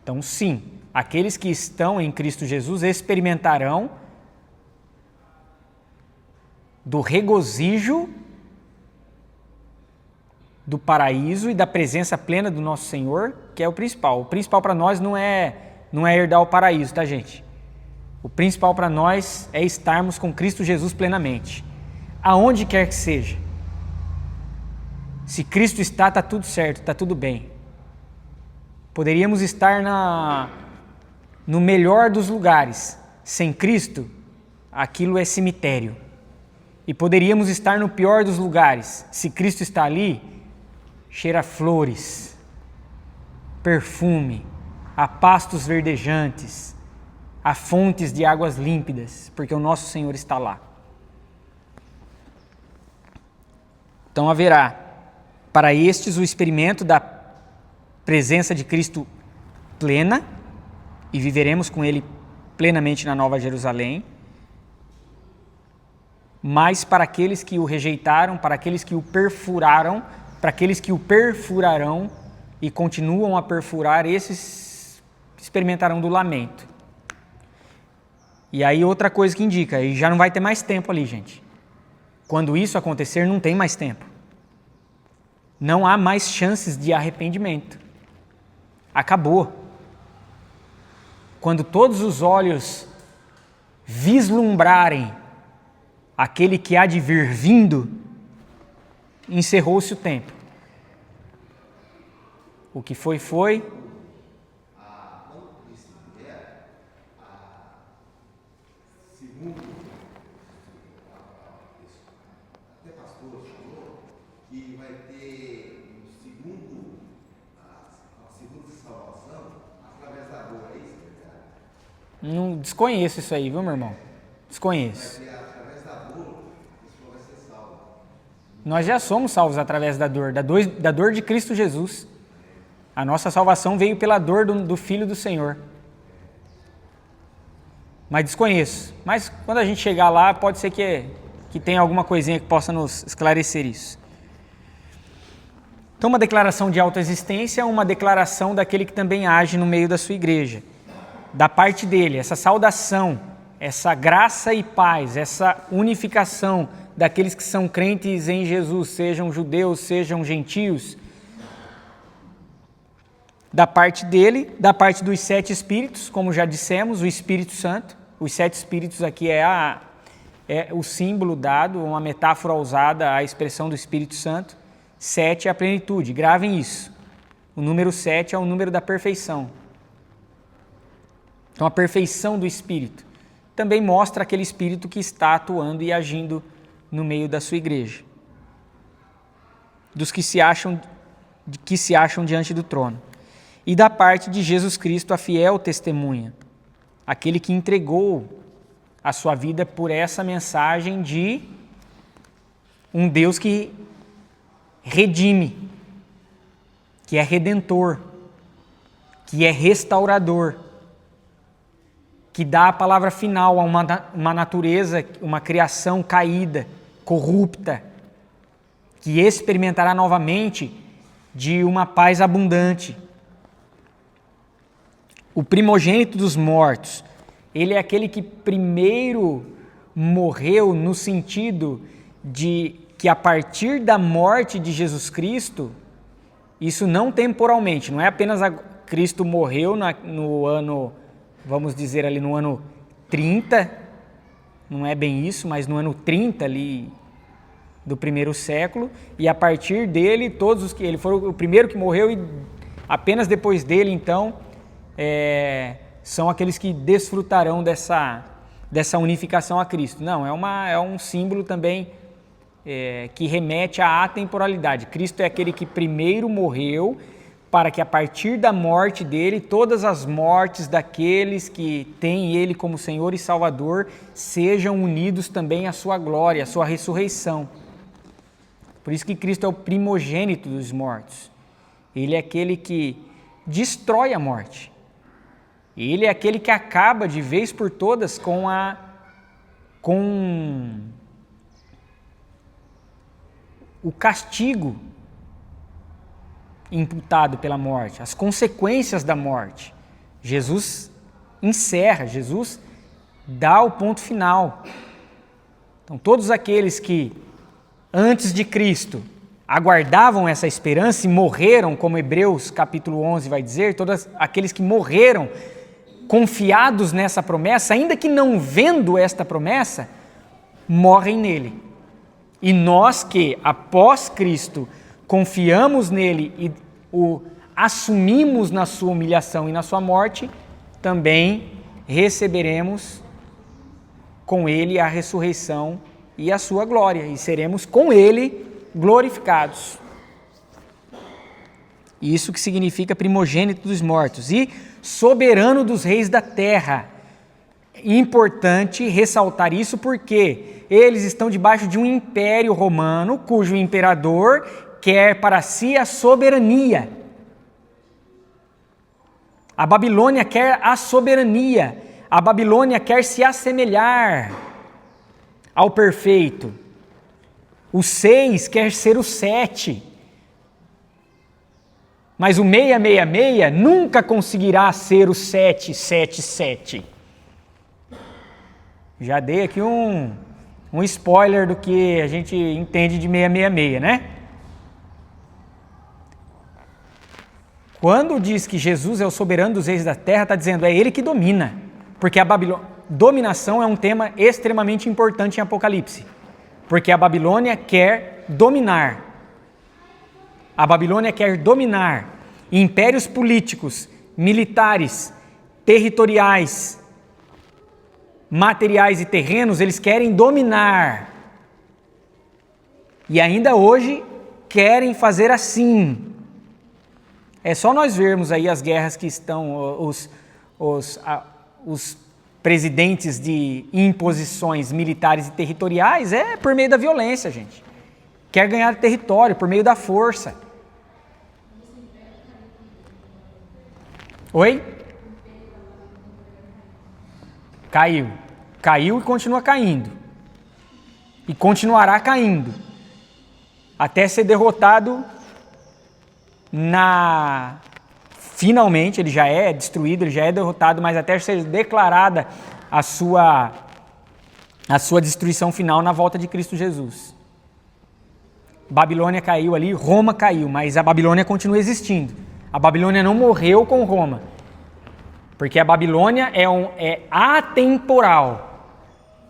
Então, sim, aqueles que estão em Cristo Jesus experimentarão do regozijo do paraíso e da presença plena do nosso Senhor, que é o principal. O principal para nós não é herdar o paraíso, tá, gente? O principal para nós é estarmos com Cristo Jesus plenamente, aonde quer que seja. Se Cristo está tudo certo, está tudo bem. Poderíamos estar no melhor dos lugares. Sem Cristo, aquilo é cemitério. E poderíamos estar no pior dos lugares. Se Cristo está ali, cheira a flores, perfume, a pastos verdejantes, a fontes de águas límpidas, porque o nosso Senhor está lá. Então haverá para estes o experimento da presença de Cristo plena, e viveremos com Ele plenamente na Nova Jerusalém. Mas para aqueles que o rejeitaram, para aqueles que o perfuraram, para aqueles que o perfurarão e continuam a perfurar, esses experimentarão do lamento. E aí outra coisa que indica, e já não vai ter mais tempo ali, gente. Quando isso acontecer, não tem mais tempo. Não há mais chances de arrependimento. Acabou. Quando todos os olhos vislumbrarem aquele que há de vir vindo, encerrou-se o tempo. O que foi, foi. Até pastor falou que vai ter a segunda salvação através da dor, é isso, verdade? Não desconheço isso aí, viu, meu irmão? Desconheço. Através da dor, a pessoa vai ser salva. Nós já somos salvos através da dor de Cristo Jesus. A nossa salvação veio pela dor do Filho do Senhor. Mas desconheço. Mas quando a gente chegar lá, pode ser que tenha alguma coisinha que possa nos esclarecer isso. Então, uma declaração de autoexistência é uma declaração daquele que também age no meio da sua igreja. Da parte dele, essa saudação, essa graça e paz, essa unificação daqueles que são crentes em Jesus, sejam judeus, sejam gentios, da parte dele, da parte dos 7 espíritos, como já dissemos, o Espírito Santo. Os 7 espíritos aqui é o símbolo dado, uma metáfora usada à expressão do Espírito Santo. 7 é a plenitude, gravem isso. O número 7 é o número da perfeição. Então a perfeição do Espírito também mostra aquele Espírito que está atuando e agindo no meio da sua igreja. Dos que se acham diante do trono. E da parte de Jesus Cristo, a fiel testemunha, aquele que entregou a sua vida por essa mensagem de um Deus que redime, que é redentor, que é restaurador, que dá a palavra final a uma natureza, uma criação caída, corrupta, que experimentará novamente de uma paz abundante. O primogênito dos mortos, ele é aquele que primeiro morreu no sentido de que a partir da morte de Jesus Cristo, isso não temporalmente, não é apenas Cristo morreu no ano, vamos dizer ali no ano 30, não é bem isso, mas no ano 30 ali do primeiro século, e a partir dele, todos os que ele foi o primeiro que morreu e apenas depois dele, então, são aqueles que desfrutarão dessa unificação a Cristo. Não, é um símbolo também que remete à atemporalidade. Cristo é aquele que primeiro morreu para que a partir da morte dele, todas as mortes daqueles que têm ele como Senhor e Salvador sejam unidos também à sua glória, à sua ressurreição. Por isso que Cristo é o primogênito dos mortos. Ele é aquele que destrói a morte. Ele é aquele que acaba de vez por todas com o castigo imputado pela morte, as consequências da morte. Jesus encerra, Jesus dá o ponto final. Então, todos aqueles que, antes de Cristo, aguardavam essa esperança e morreram, como Hebreus capítulo 11 vai dizer, todos aqueles que morreram confiados nessa promessa, ainda que não vendo esta promessa, morrem nele. E nós que, após Cristo, confiamos nele e o assumimos na sua humilhação e na sua morte, também receberemos com ele a ressurreição e a sua glória, e seremos com ele glorificados. Isso que significa primogênito dos mortos e soberano dos reis da terra. Importante ressaltar isso porque eles estão debaixo de um império romano, cujo imperador quer para si a soberania. A Babilônia quer a soberania. A Babilônia quer se assemelhar ao perfeito. O 6 quer ser o 7. Mas o 666 nunca conseguirá ser o 777. Já dei aqui um spoiler do que a gente entende de 666, né? Quando diz que Jesus é o soberano dos reis da terra, está dizendo é ele que domina. Porque a dominação é um tema extremamente importante em Apocalipse. Porque a Babilônia quer dominar. A Babilônia quer dominar impérios políticos, militares, territoriais, materiais e terrenos, eles querem dominar. E ainda hoje querem fazer assim. É só nós vermos aí as guerras que estão, os presidentes de imposições militares e territoriais, é por meio da violência, gente. Quer ganhar território por meio da força. Oi? Caiu. Caiu e continua caindo. E continuará caindo. Até ser derrotado Finalmente, ele já é destruído, ele já é derrotado, mas até ser declarada a sua destruição final na volta de Cristo Jesus. Babilônia caiu ali, Roma caiu, mas a Babilônia continua existindo. A Babilônia não morreu com Roma, porque a Babilônia é atemporal.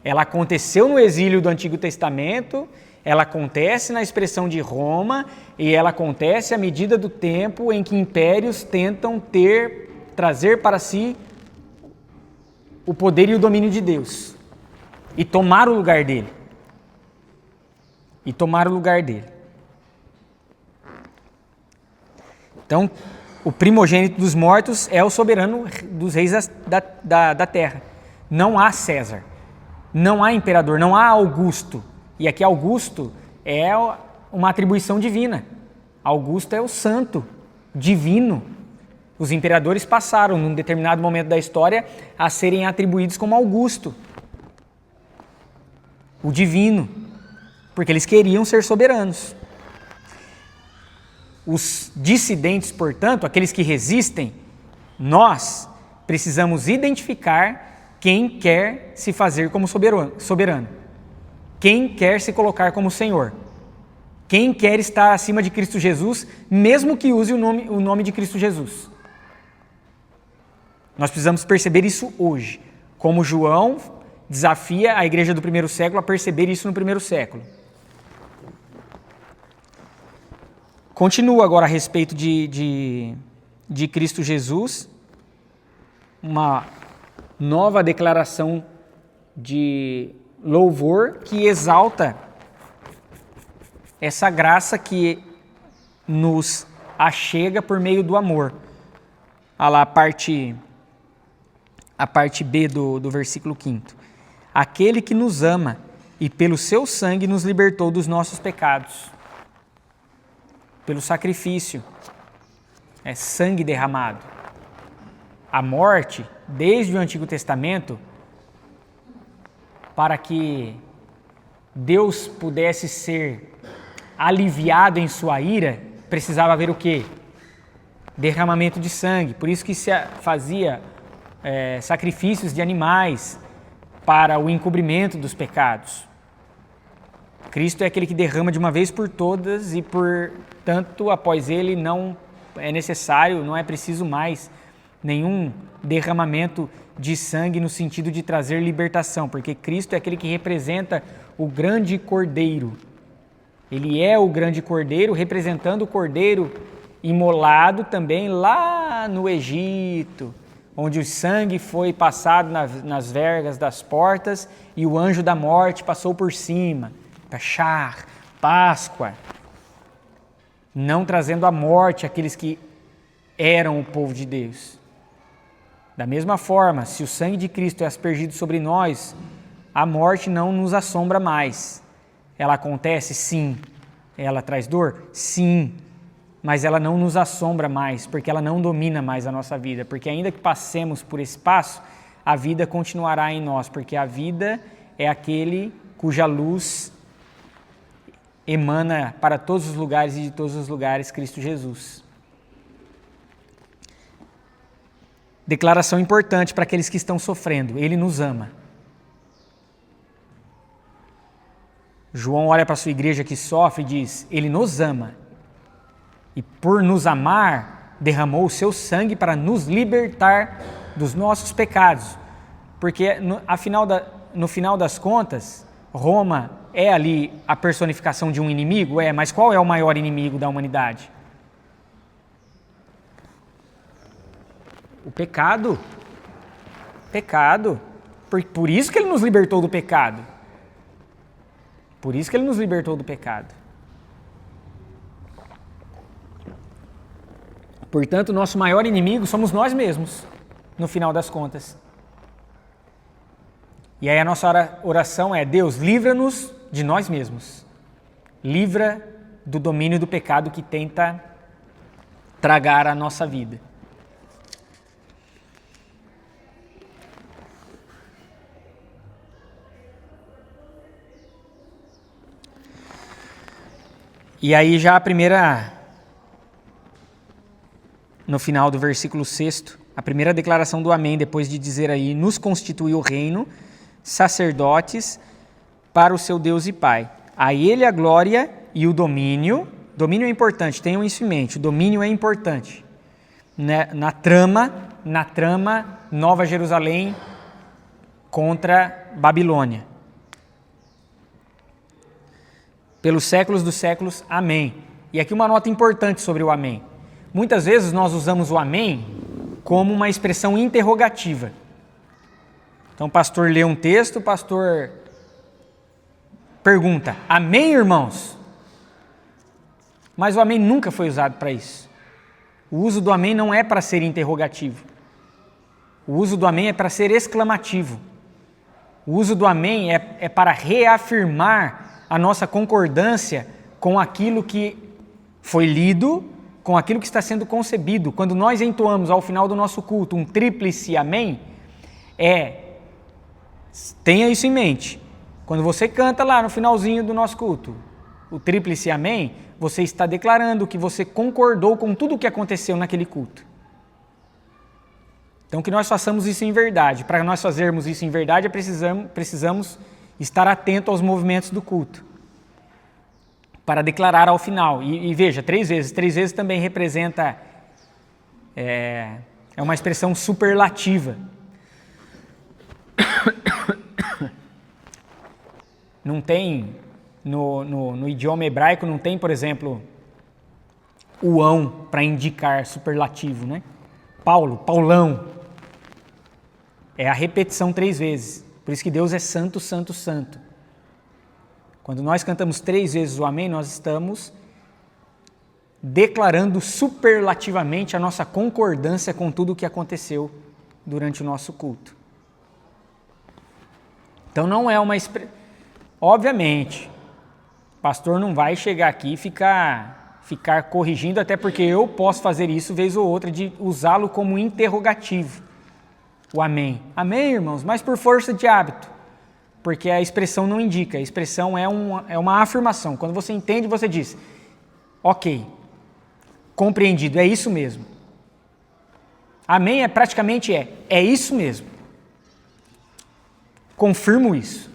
Ela aconteceu no exílio do Antigo Testamento, ela acontece na expressão de Roma e ela acontece à medida do tempo em que impérios tentam trazer para si o poder e o domínio de Deus e tomar o lugar dele. Então, o primogênito dos mortos é o soberano dos reis da terra. Não há César, não há imperador, não há Augusto. E aqui Augusto é uma atribuição divina. Augusto é o santo, divino. Os imperadores passaram, num determinado momento da história, a serem atribuídos como Augusto, o divino, porque eles queriam ser soberanos. Os dissidentes, portanto, aqueles que resistem, nós precisamos identificar quem quer se fazer como soberano. Quem quer se colocar como Senhor? Quem quer estar acima de Cristo Jesus, mesmo que use o nome de Cristo Jesus? Nós precisamos perceber isso hoje, como João desafia a igreja do primeiro século a perceber isso no primeiro século. Continua agora a respeito de Cristo Jesus, uma nova declaração de louvor que exalta essa graça que nos achega por meio do amor. Olha lá a parte B do versículo 5. Aquele que nos ama e pelo seu sangue nos libertou dos nossos pecados. Pelo sacrifício. É sangue derramado. A morte, desde o Antigo Testamento, para que Deus pudesse ser aliviado em sua ira, precisava haver o quê? derramamento de sangue. Por isso que se fazia sacrifícios de animais para o encobrimento dos pecados. Cristo é aquele que derrama de uma vez por todas e, portanto, após ele não é necessário, não é preciso mais nenhum derramamento de sangue no sentido de trazer libertação, porque Cristo é aquele que representa o grande Cordeiro. Ele é o grande Cordeiro, representando o Cordeiro imolado também lá no Egito, onde o sangue foi passado nas vergas das portas e o anjo da morte passou por cima. Pachar, Páscoa, não trazendo a morte àqueles que eram o povo de Deus. Da mesma forma, se o sangue de Cristo é aspergido sobre nós, a morte não nos assombra mais. Ela acontece? Sim. Ela traz dor? Sim. Mas ela não nos assombra mais, porque ela não domina mais a nossa vida. Porque ainda que passemos por esse passo, a vida continuará em nós, porque a vida é aquele cuja luz emana para todos os lugares e de todos os lugares Cristo Jesus. Declaração importante para aqueles que estão sofrendo: Ele nos ama. João olha para a sua igreja que sofre e diz: Ele nos ama. E por nos amar, derramou o seu sangue para nos libertar dos nossos pecados. Porque no final das contas, Roma é ali a personificação de um inimigo? Mas qual é o maior inimigo da humanidade? O pecado. Pecado. Por isso que ele nos libertou do pecado. Por isso que ele nos libertou do pecado. Portanto, nosso maior inimigo somos nós mesmos, no final das contas. E aí a nossa oração é: Deus, livra-nos de nós mesmos. Livra do domínio do pecado que tenta tragar a nossa vida. E aí já no final do versículo 6, a primeira declaração do amém, depois de dizer aí: nos constituiu reino, sacerdotes para o seu Deus e Pai. A Ele a glória e o domínio. Domínio é importante, tenham isso em mente, o domínio é importante. Na trama Nova Jerusalém contra Babilônia. Pelos séculos dos séculos, amém. E aqui uma nota importante sobre o amém. Muitas vezes nós usamos o amém como uma expressão interrogativa. Então o pastor lê um texto, o pastor pergunta: amém, irmãos? Mas o amém nunca foi usado para isso. O uso do amém não é para ser interrogativo. O uso do amém é para ser exclamativo. O uso do amém é para reafirmar a nossa concordância com aquilo que foi lido, com aquilo que está sendo concebido. Quando nós entoamos ao final do nosso culto um tríplice amém, tenha isso em mente. Quando você canta lá no finalzinho do nosso culto o tríplice amém, você está declarando que você concordou com tudo o que aconteceu naquele culto. Então que nós façamos isso em verdade. Para nós fazermos isso em verdade, precisamos estar atento aos movimentos do culto, para declarar ao final. E veja, 3 vezes. 3 vezes também representa, é uma expressão superlativa. Não tem, no idioma hebraico, não tem, por exemplo, o ão para indicar superlativo, né? Paulão. É a repetição 3 vezes. Por isso que Deus é santo, santo, santo. Quando nós cantamos 3 vezes o amém, nós estamos declarando superlativamente a nossa concordância com tudo o que aconteceu durante o nosso culto. Então não é uma expressão... Obviamente, o pastor não vai chegar aqui e ficar corrigindo, até porque eu posso fazer isso vez ou outra, de usá-lo como interrogativo. O amém. Amém, irmãos? Mas por força de hábito. Porque a expressão não indica. A expressão é uma afirmação. Quando você entende, você diz: ok, compreendido, é isso mesmo. Amém praticamente é isso mesmo. Confirmo isso,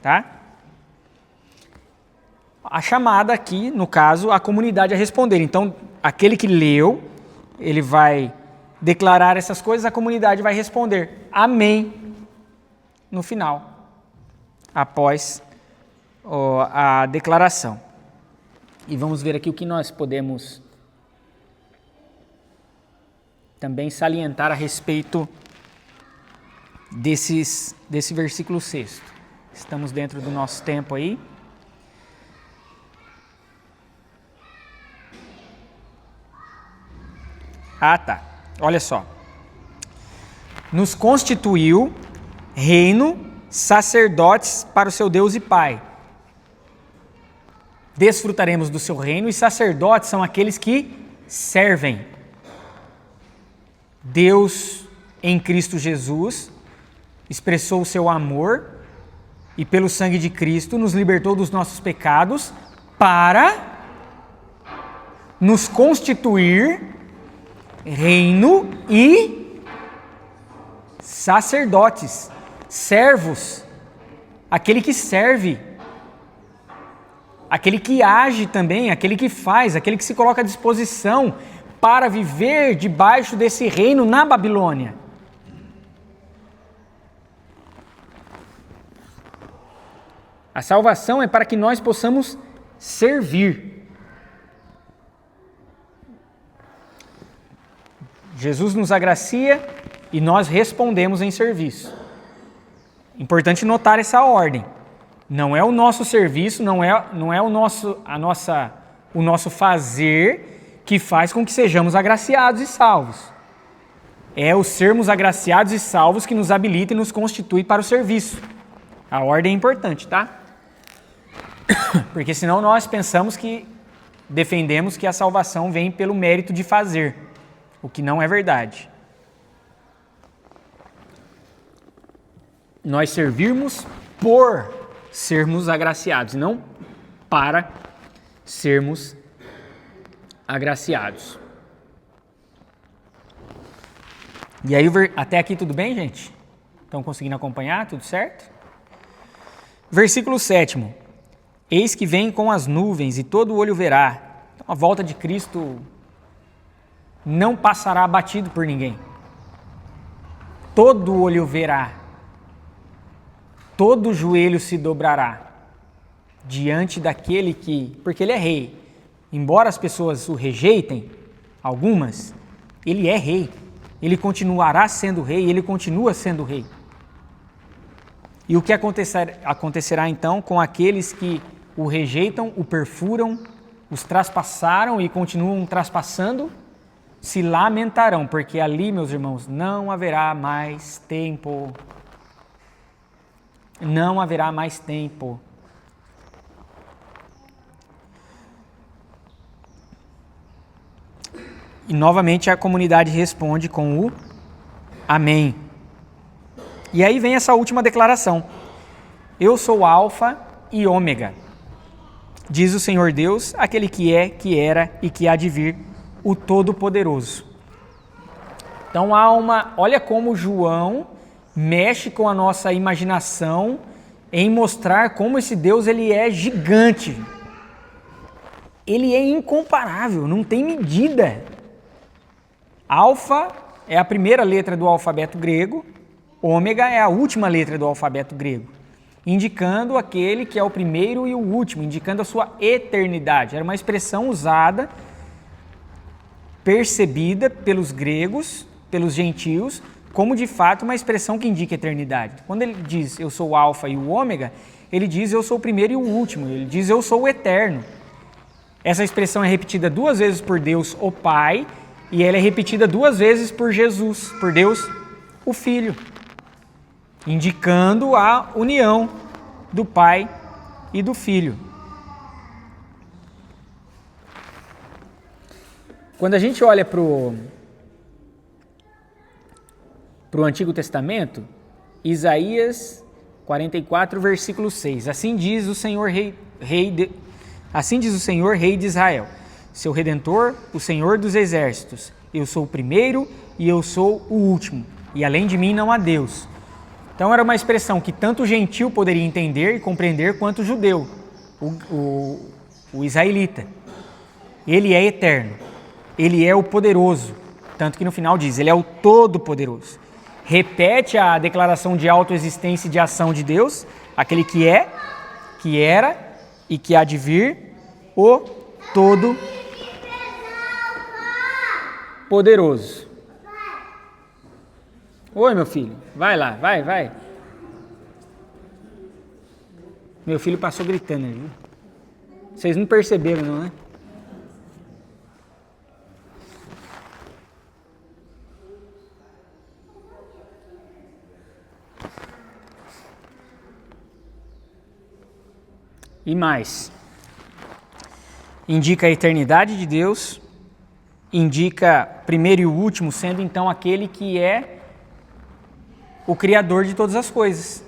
tá? A chamada aqui, no caso, a comunidade a responder. Então, aquele que leu, ele vai declarar essas coisas, a comunidade vai responder amém no final, após a declaração. E vamos ver aqui o que nós podemos também salientar a respeito desse versículo 6. Estamos dentro do nosso tempo aí. Ah, tá. Olha só. Nos constituiu reino, sacerdotes para o seu Deus e Pai. Desfrutaremos do seu reino, e sacerdotes são aqueles que servem. Deus, em Cristo Jesus, expressou o seu amor e, pelo sangue de Cristo, nos libertou dos nossos pecados para nos constituir reino e sacerdotes, servos, aquele que serve, aquele que age também, aquele que faz, aquele que se coloca à disposição para viver debaixo desse reino na Babilônia. A salvação é para que nós possamos servir. Jesus nos agracia e nós respondemos em serviço. Importante notar essa ordem. Não é o nosso serviço, não é o nosso fazer que faz com que sejamos agraciados e salvos. É o sermos agraciados e salvos que nos habilita e nos constitui para o serviço. A ordem é importante, tá? Porque senão nós pensamos que defendemos que a salvação vem pelo mérito de fazer, o que não é verdade. Nós servirmos por sermos agraciados, não para sermos agraciados. E aí, até aqui tudo bem, gente? Estão conseguindo acompanhar? Tudo certo? Versículo 7. Eis que vem com as nuvens e todo olho verá. Então, a volta de Cristo não passará abatido por ninguém. Todo olho verá. Todo joelho se dobrará diante daquele que... Porque ele é rei. Embora as pessoas o rejeitem, algumas, ele é rei. Ele continuará sendo rei, ele continua sendo rei. E o que acontecerá então com aqueles que o rejeitam, o perfuram, os traspassaram e continuam traspassando? Se lamentarão, porque ali, meus irmãos, não haverá mais tempo. Não haverá mais tempo. E novamente a comunidade responde com o amém. E aí vem essa última declaração. Eu sou Alfa e Ômega, diz o Senhor Deus, aquele que é, que era e que há de vir, o Todo-Poderoso. Então olha como João mexe com a nossa imaginação em mostrar como esse Deus ele é gigante. Ele é incomparável, não tem medida. Alfa é a primeira letra do alfabeto grego, Ômega é a última letra do alfabeto grego, indicando aquele que é o primeiro e o último, indicando a sua eternidade. Era uma expressão usada, percebida pelos gregos, pelos gentios, como de fato uma expressão que indica eternidade. Quando ele diz eu sou o Alfa e o Ômega, ele diz eu sou o primeiro e o último, ele diz eu sou o eterno. Essa expressão é repetida 2 vezes por Deus, o Pai, e ela é repetida 2 vezes por Jesus, por Deus, o Filho, indicando a união do Pai e do Filho. Quando a gente olha para o Antigo Testamento, Isaías 44, versículo 6. Assim diz o Senhor, Rei de Israel, seu Redentor, o Senhor dos Exércitos. Eu sou o primeiro e eu sou o último. E além de mim não há Deus. Então era uma expressão que tanto o gentil poderia entender e compreender quanto o judeu, o israelita. Ele é eterno. Ele é o poderoso. Tanto que no final diz, ele é o todo-poderoso. Repete a declaração de autoexistência e de ação de Deus, aquele que é, que era e que há de vir, o todo-poderoso. Oi, meu filho, vai lá, vai. Meu filho passou gritando ali, viu? Vocês não perceberam não, né? E mais, indica a eternidade de Deus, indica primeiro e o último, sendo então aquele que é o Criador de todas as coisas.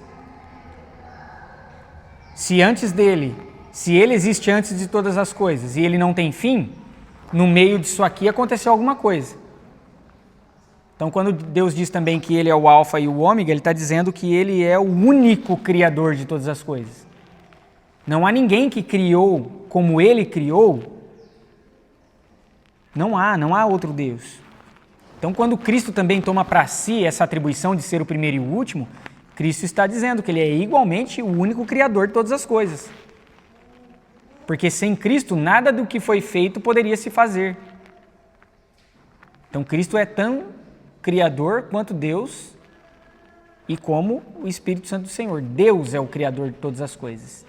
Se antes dele, se ele existe antes de todas as coisas e ele não tem fim, no meio disso aqui aconteceu alguma coisa. Então quando Deus diz também que ele é o alfa e o ômega, ele está dizendo que ele é o único Criador de todas as coisas. Não há ninguém que criou como ele criou. Não há outro Deus. Então, quando Cristo também toma para si essa atribuição de ser o primeiro e o último, Cristo está dizendo que ele é igualmente o único Criador de todas as coisas. Porque sem Cristo, nada do que foi feito poderia se fazer. Então, Cristo é tão Criador quanto Deus e como o Espírito Santo do Senhor. Deus é o Criador de todas as coisas.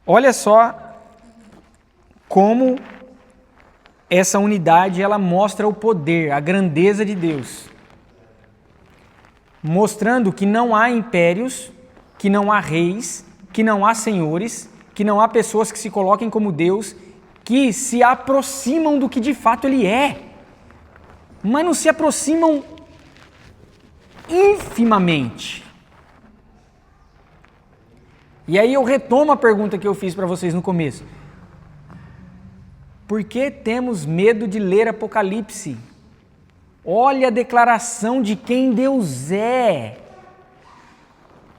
Olha só como essa unidade ela mostra o poder, a grandeza de Deus. Mostrando que não há impérios, que não há reis, que não há senhores, que não há pessoas que se coloquem como Deus, que se aproximam do que de fato Ele é. Mas não se aproximam infimamente. E aí eu retomo a pergunta que eu fiz para vocês no começo. Por que temos medo de ler Apocalipse? Olha a declaração de quem Deus é.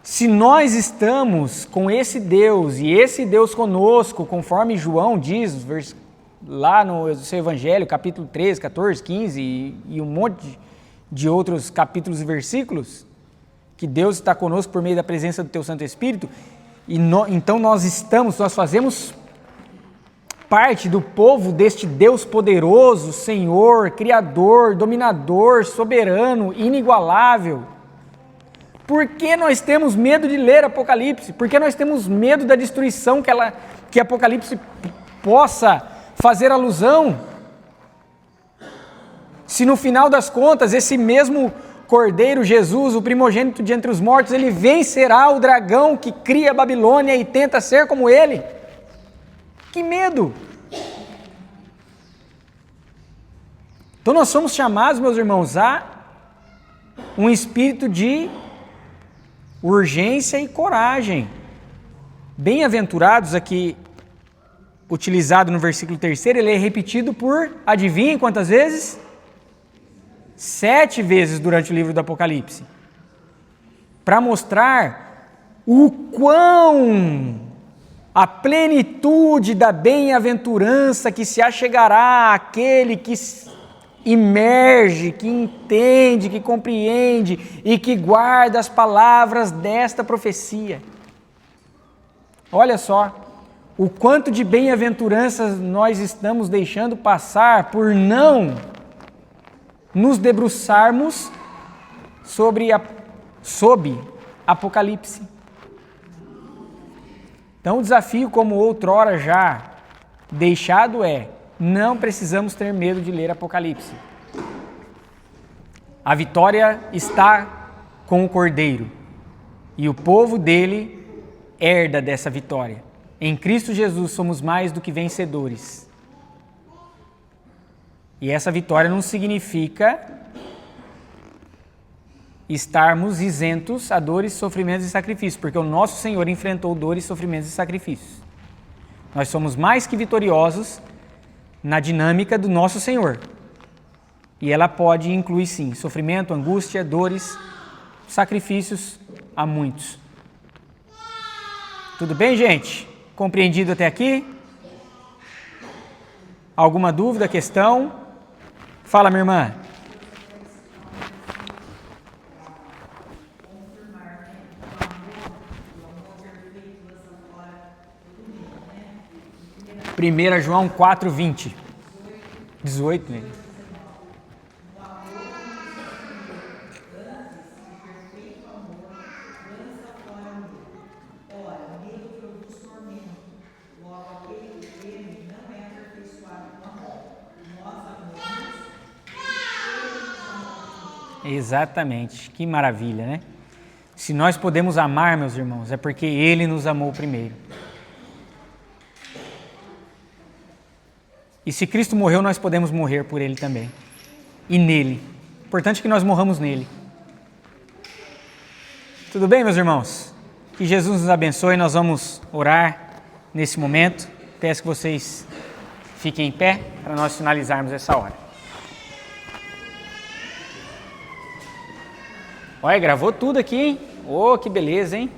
Se nós estamos com esse Deus e esse Deus conosco, conforme João diz lá no seu Evangelho, capítulo 13, 14, 15 e um monte de outros capítulos e versículos, que Deus está conosco por meio da presença do Teu Santo Espírito, então nós fazemos parte do povo deste Deus poderoso, Senhor, Criador, Dominador, Soberano, Inigualável. Por que nós temos medo de ler Apocalipse? Por que nós temos medo da destruição que Apocalipse possa fazer alusão? Se no final das contas, esse mesmo Cordeiro Jesus, o primogênito de entre os mortos, ele vencerá o dragão que cria a Babilônia e tenta ser como ele. Que medo! Então nós somos chamados, meus irmãos, a um espírito de urgência e coragem. Bem-aventurados aqui, utilizado no versículo 3, ele é repetido por, adivinhem quantas vezes? 7 vezes durante o livro do Apocalipse. Para mostrar o quão a plenitude da bem-aventurança que se achegará àquele que imerge, que entende, que compreende e que guarda as palavras desta profecia. Olha só, o quanto de bem-aventuranças nós estamos deixando passar por não nos debruçarmos sob Apocalipse. Então o desafio, como outrora já deixado, é: não precisamos ter medo de ler Apocalipse. A vitória está com o Cordeiro e o povo dele herda dessa vitória. Em Cristo Jesus somos mais do que vencedores. E essa vitória não significa estarmos isentos a dores, sofrimentos e sacrifícios, porque o nosso Senhor enfrentou dores, sofrimentos e sacrifícios. Nós somos mais que vitoriosos na dinâmica do nosso Senhor. E ela pode incluir, sim, sofrimento, angústia, dores, sacrifícios a muitos. Tudo bem, gente? Compreendido até aqui? Alguma dúvida, questão? Fala, minha irmã. Primeira João 4:20. 18, né? Exatamente, que maravilha, né? Se nós podemos amar, meus irmãos, é porque Ele nos amou primeiro. E se Cristo morreu, nós podemos morrer por Ele também. E nele. Importante que nós morramos nele. Tudo bem, meus irmãos? Que Jesus nos abençoe. Nós vamos orar nesse momento. Peço que vocês fiquem em pé para nós finalizarmos essa hora. Olha, gravou tudo aqui, hein? Oh, que beleza, hein?